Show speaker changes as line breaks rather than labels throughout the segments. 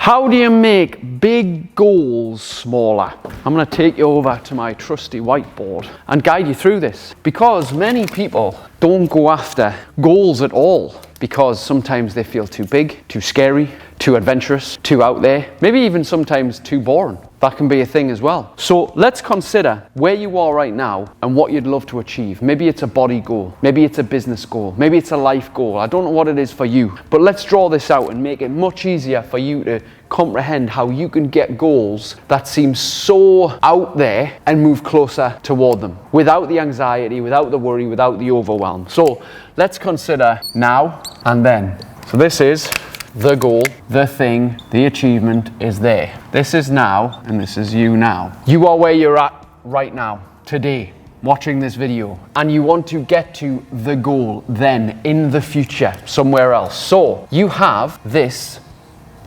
How do you make big goals smaller? I'm going to take you over to my trusty whiteboard and guide you through this, because many people don't go after goals at all because sometimes they feel too big, too scary, too adventurous, too out there, maybe even sometimes too boring. That can be a thing as well. So let's consider where you are right now and what you'd love to achieve. Maybe it's a body goal, maybe it's a business goal, maybe it's a life goal. I don't know what it is for you, but let's draw this out and make it much easier for you to comprehend how you can get goals that seem so out there and move closer toward them without the anxiety, without the worry, without the overwhelm. So let's consider now and then. So this is the goal, the thing, the achievement is there. This is now, and this is you now. You are where you're at right now, today, watching this video, and you want to get to the goal then, in the future, somewhere else. So you have this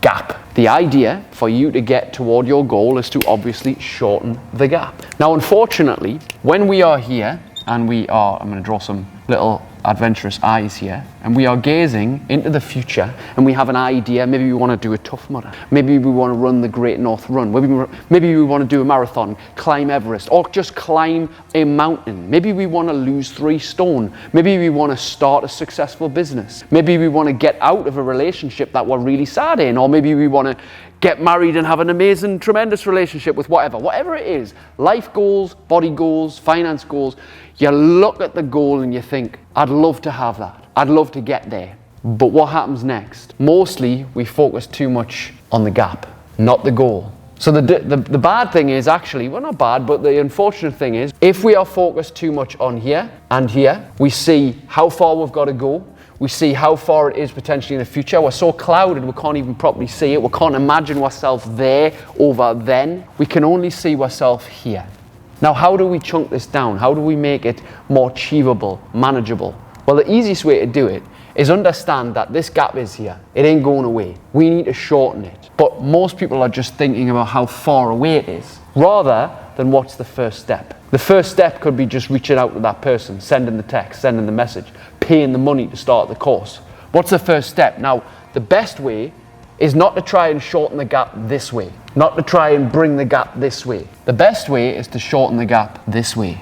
gap. The idea for you to get toward your goal is to obviously shorten the gap. Now, unfortunately, when we are here, and we are, I'm going to draw some little adventurous eyes here, and we are gazing into the future, and we have an idea. Maybe we want to do a Tough Mudder, maybe we want to run the Great North Run, maybe we want to do a marathon, climb Everest, or just climb a mountain. Maybe we want to lose 3 stone, maybe we want to start a successful business, maybe we want to get out of a relationship that we're really sad in, or maybe we want to get married and have an amazing, tremendous relationship with whatever it is. Life goals, body goals, finance goals. You look at the goal and you think, I'd love to have that. I'd love to get there. But what happens next? Mostly we focus too much on the gap, not the goal. So the bad thing is actually, well, not bad, but the unfortunate thing is, if we are focused too much on here and here, we see how far we've got to go. We see how far it is potentially in the future. We're so clouded we can't even properly see it. We can't imagine ourselves there, over then. We can only see ourselves here. Now, how do we chunk this down? How do we make it more achievable, manageable? Well, the easiest way to do it is understand that this gap is here. It ain't going away. We need to shorten it. But most people are just thinking about how far away it is, rather than what's the first step. The first step could be just reaching out to that person, sending the text, sending the message, paying the money to start the course. What's the first step? Now, the best way is not to try and shorten the gap this way, not to try and bring the gap this way. The best way is to shorten the gap this way.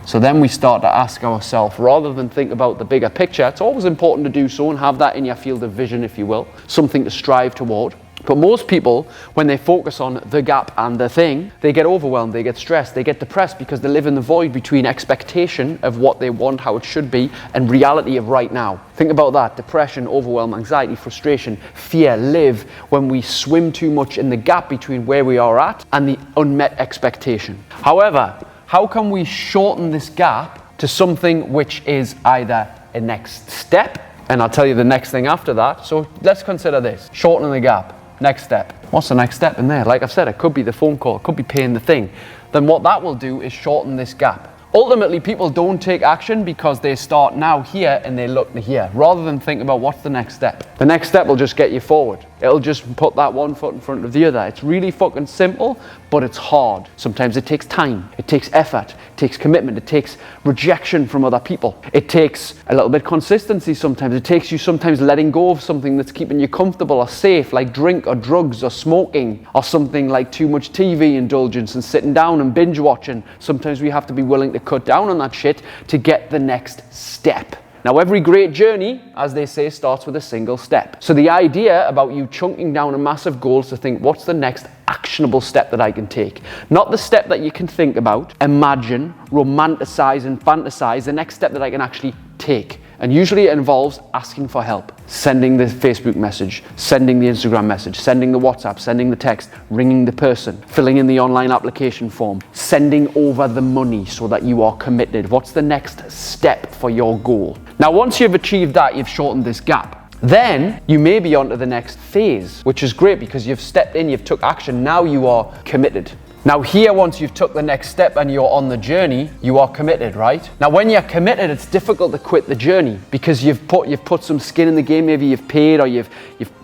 So then we start to ask ourselves, rather than think about the bigger picture, it's always important to do so and have that in your field of vision, if you will, something to strive toward. But most people, when they focus on the gap and the thing, they get overwhelmed, they get stressed, they get depressed because they live in the void between expectation of what they want, how it should be, and reality of right now. Think about that. Depression, overwhelm, anxiety, frustration, fear live when we swim too much in the gap between where we are at and the unmet expectation. However, how can we shorten this gap to something which is either a next step, and I'll tell you the next thing after that. So let's consider this, shortening the gap. Next step. What's the next step in there? Like I've said, it could be the phone call, it could be paying the thing. Then what that will do is shorten this gap. Ultimately, people don't take action because they start now here and they look to here, rather than think about what's the next step. The next step will just get you forward. It'll just put that one foot in front of the other. It's really fucking simple, but it's hard. Sometimes it takes time, it takes effort, it takes commitment, it takes rejection from other people. It takes a little bit of consistency sometimes. It takes you sometimes letting go of something that's keeping you comfortable or safe, like drink or drugs or smoking, or something like too much TV indulgence and sitting down and binge watching. Sometimes we have to be willing to cut down on that shit to get the next step. Now, every great journey, as they say, starts with a single step. So the idea about you chunking down a massive goal is to think, what's the next actionable step that I can take? Not the step that you can think about, imagine, romanticize and fantasize, the next step that I can actually take. And usually it involves asking for help, sending the Facebook message, sending the Instagram message, sending the WhatsApp, sending the text, ringing the person, filling in the online application form, sending over the money so that you are committed. What's the next step for your goal? Now, once you've achieved that, you've shortened this gap. Then you may be on to the next phase, which is great because you've stepped in, you've took action. Now you are committed. Now here, once you've took the next step and you're on the journey, you are committed, right? Now when you're committed, it's difficult to quit the journey because you've put some skin in the game. Maybe you've paid, or you've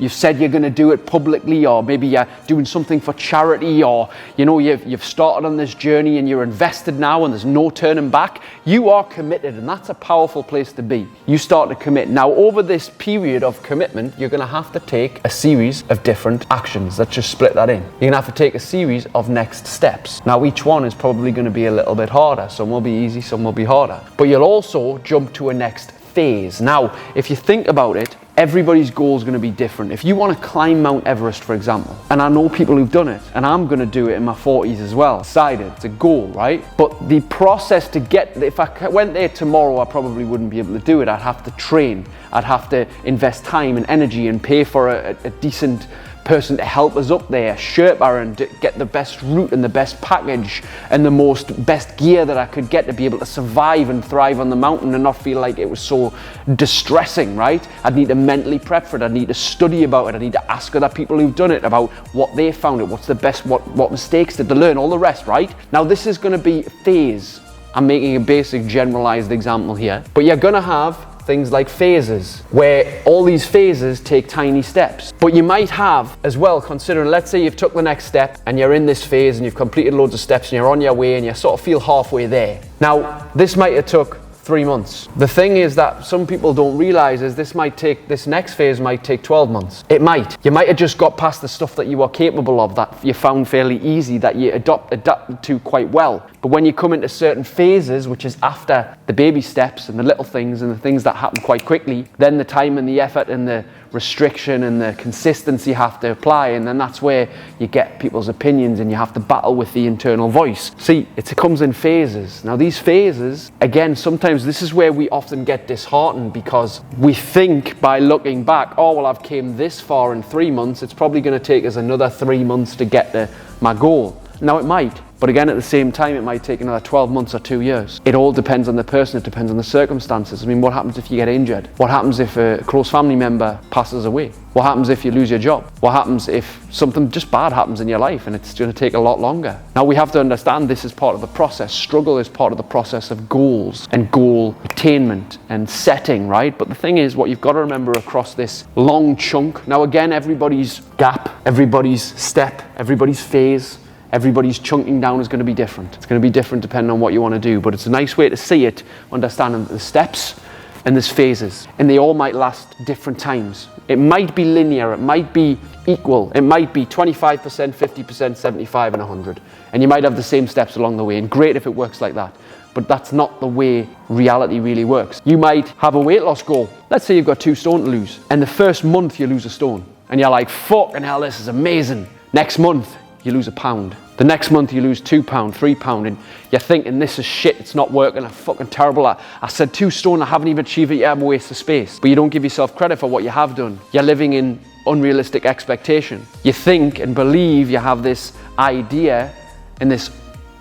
said you're going to do it publicly, or maybe you're doing something for charity, or you've started on this journey and you're invested now and there's no turning back. You are committed, and that's a powerful place to be. You start to commit. Now over this period of commitment, you're going to have to take a series of different actions. Let's just split that in. You're going to have to take a series of next steps. Now each one is probably going to be a little bit harder. Some will be easy, some will be harder. But you'll also jump to a next phase. Now, if you think about it, everybody's goal is going to be different. If you want to climb Mount Everest, for example, and I know people who've done it, and I'm going to do it in my 40s as well, decided it's a goal, right? But the process to get, if I went there tomorrow, I probably wouldn't be able to do it. I'd have to train. I'd have to invest time and energy and pay for a decent person to help us up there, Sherpa, and to get the best route and the best package and the best gear that I could get to be able to survive and thrive on the mountain and not feel like it was so distressing, right? I'd need to mentally prep for it. I'd need to study about it. I need to ask other people who've done it about what they found it, what's the best, what mistakes did they learn, all the rest, right? Now this is going to be a phase. I'm making a basic generalized example here, but you're going to have things like phases, where all these phases take tiny steps. But you might have as well, considering, let's say you've took the next step and you're in this phase and you've completed loads of steps and you're on your way and you sort of feel halfway there. Now, this might have took 3 months. The thing is that some people don't realize is this next phase might take 12 months. It might. You might have just got past the stuff that you are capable of, that you found fairly easy, that you adapted to quite well. But when you come into certain phases, which is after the baby steps and the little things and the things that happen quite quickly, then the time and the effort and the restriction and the consistency have to apply, and then that's where you get people's opinions and you have to battle with the internal voice. See, it comes in phases. Now these phases, again, sometimes this is where we often get disheartened because we think by looking back, oh well, I've came this far in 3 months, it's probably going to take us another 3 months to get to my goal. Now it might, but again at the same time it might take another 12 months or 2 years. It all depends on the person, it depends on the circumstances. I mean, what happens if you get injured? What happens if a close family member passes away? What happens if you lose your job? What happens if something just bad happens in your life and it's going to take a lot longer? Now we have to understand this is part of the process. Struggle is part of the process of goals and goal attainment and setting, right? But the thing is, what you've got to remember across this long chunk, now again, everybody's gap, everybody's step, everybody's phase, everybody's chunking down is going to be different. It's going to be different depending on what you want to do, but it's a nice way to see it, understanding the steps and there's phases, and they all might last different times. It might be linear, it might be equal, it might be 25%, 50%, 75 and 100, and you might have the same steps along the way, and great if it works like that. But that's not the way reality really works. You might have a weight loss goal. Let's say you've got 2 stone to lose, and the first month you lose a stone, and you're like, fucking hell, this is amazing. Next month, you lose a pound. The next month you lose £2, £3, and you're thinking, this is shit, it's not working, I'm fucking terrible. I said 2 stone, I haven't even achieved it yet, I'm a waste of space. But you don't give yourself credit for what you have done. You're living in unrealistic expectation. You think and believe you have this idea and this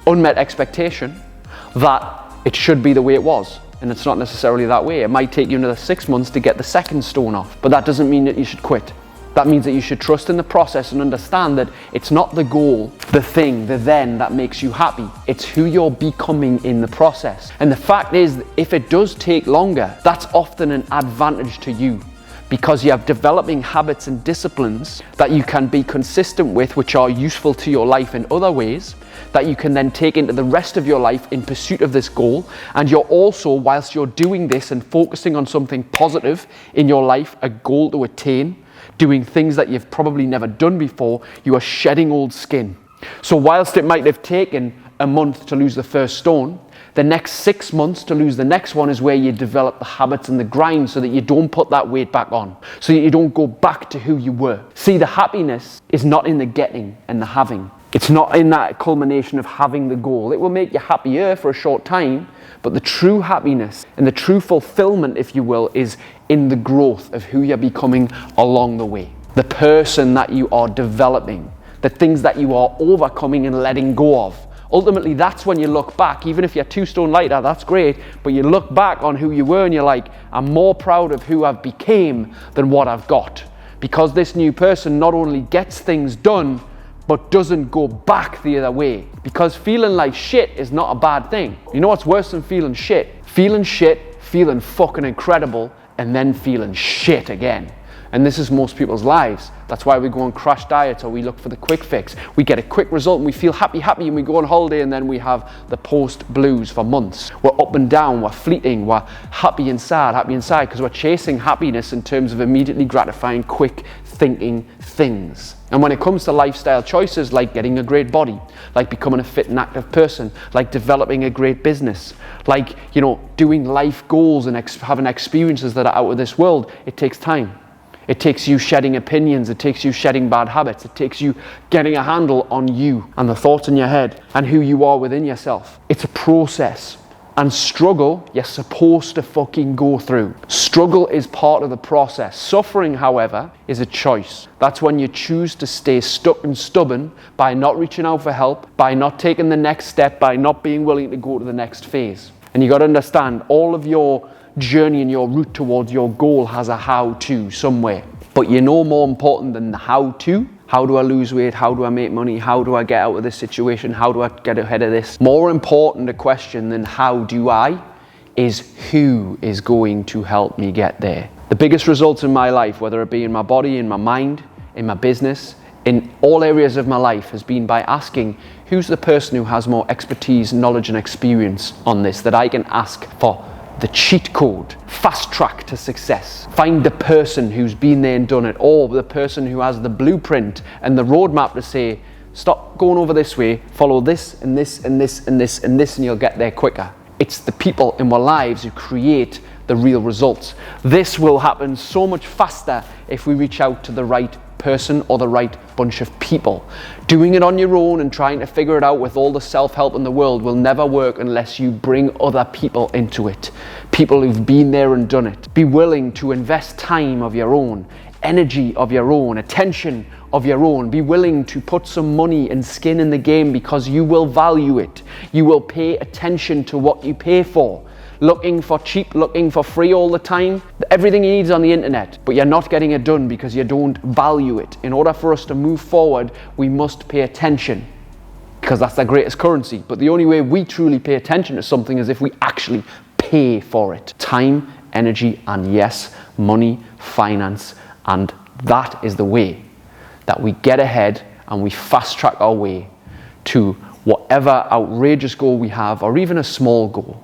unmet expectation that it should be the way it was. And it's not necessarily that way. It might take you another 6 months to get the second stone off, but that doesn't mean that you should quit. That means that you should trust in the process and understand that it's not the goal, the thing, the then that makes you happy. It's who you're becoming in the process. And the fact is, if it does take longer, that's often an advantage to you because you have developing habits and disciplines that you can be consistent with, which are useful to your life in other ways, that you can then take into the rest of your life in pursuit of this goal. And you're also, whilst you're doing this and focusing on something positive in your life, a goal to attain, doing things that you've probably never done before, you are shedding old skin. So whilst it might have taken a month to lose the first stone, the next 6 months to lose the next one is where you develop the habits and the grind so that you don't put that weight back on, so that you don't go back to who you were. See, the happiness is not in the getting and the having. It's not in that culmination of having the goal. It will make you happier for a short time, but the true happiness and the true fulfillment, if you will, is in the growth of who you're becoming along the way. The person that you are developing, the things that you are overcoming and letting go of. Ultimately, that's when you look back, even if you're 2 stone lighter, that's great, but you look back on who you were and you're like, I'm more proud of who I've became than what I've got. Because this new person not only gets things done, but doesn't go back the other way. Because feeling like shit is not a bad thing. You know what's worse than feeling shit? Feeling shit, feeling fucking incredible, and then feeling shit again. And this is most people's lives. That's why we go on crash diets or we look for the quick fix. We get a quick result and we feel happy, and we go on holiday, and then we have the post blues for months. We're up and down, we're fleeting, we're happy and sad because we're chasing happiness in terms of immediately gratifying, quick thinking things. And when it comes to lifestyle choices like getting a great body, like becoming a fit and active person, like developing a great business, like, doing life goals and having experiences that are out of this world, it takes time. It takes you shedding opinions, it takes you shedding bad habits, it takes you getting a handle on you and the thoughts in your head and who you are within yourself. It's a process. And struggle, you're supposed to fucking go through. Struggle is part of the process. Suffering, however, is a choice. That's when you choose to stay stuck and stubborn by not reaching out for help, by not taking the next step, by not being willing to go to the next phase. And you got to understand, all of your journey and your route towards your goal has a how-to somewhere. But more important than the how-to. How do I lose weight? How do I make money? How do I get out of this situation? How do I get ahead of this? More important a question than how do I is who is going to help me get there. The biggest results in my life, whether it be in my body, in my mind, in my business, in all areas of my life, has been by asking who's the person who has more expertise, knowledge and experience on this that I can ask for the cheat code, fast track to success. Find the person who's been there and done it, or the person who has the blueprint and the roadmap to say, stop going over this way, follow this and this and this and this and this, and you'll get there quicker. It's the people in our lives who create the real results. This will happen so much faster if we reach out to the right person or the right bunch of people. Doing it on your own and trying to figure it out with all the self-help in the world will never work unless you bring other people into it. People who've been there and done it. Be willing to invest time of your own, energy of your own, attention of your own. Be willing to put some money and skin in the game because you will value it. You will pay attention to what you pay for. Looking for cheap, looking for free all the time. Everything you need is on the internet, but you're not getting it done because you don't value it. In order for us to move forward, we must pay attention because that's the greatest currency. But the only way we truly pay attention to something is if we actually pay for it. Time, energy, and yes, money, finance. And that is the way that we get ahead and we fast track our way to whatever outrageous goal we have, or even a small goal.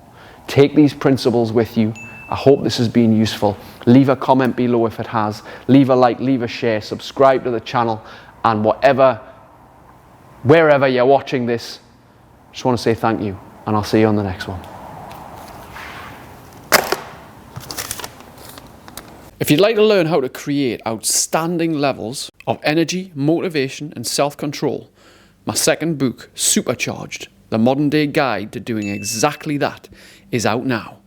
Take these principles with you. I hope this has been useful. Leave a comment below if it has. Leave a like, leave a share, subscribe to the channel, and wherever you're watching this, just want to say thank you, and I'll see you on the next one. If you'd like to learn how to create outstanding levels of energy, motivation, and self-control, my second book, Supercharged, the modern day guide to doing exactly that, is out now.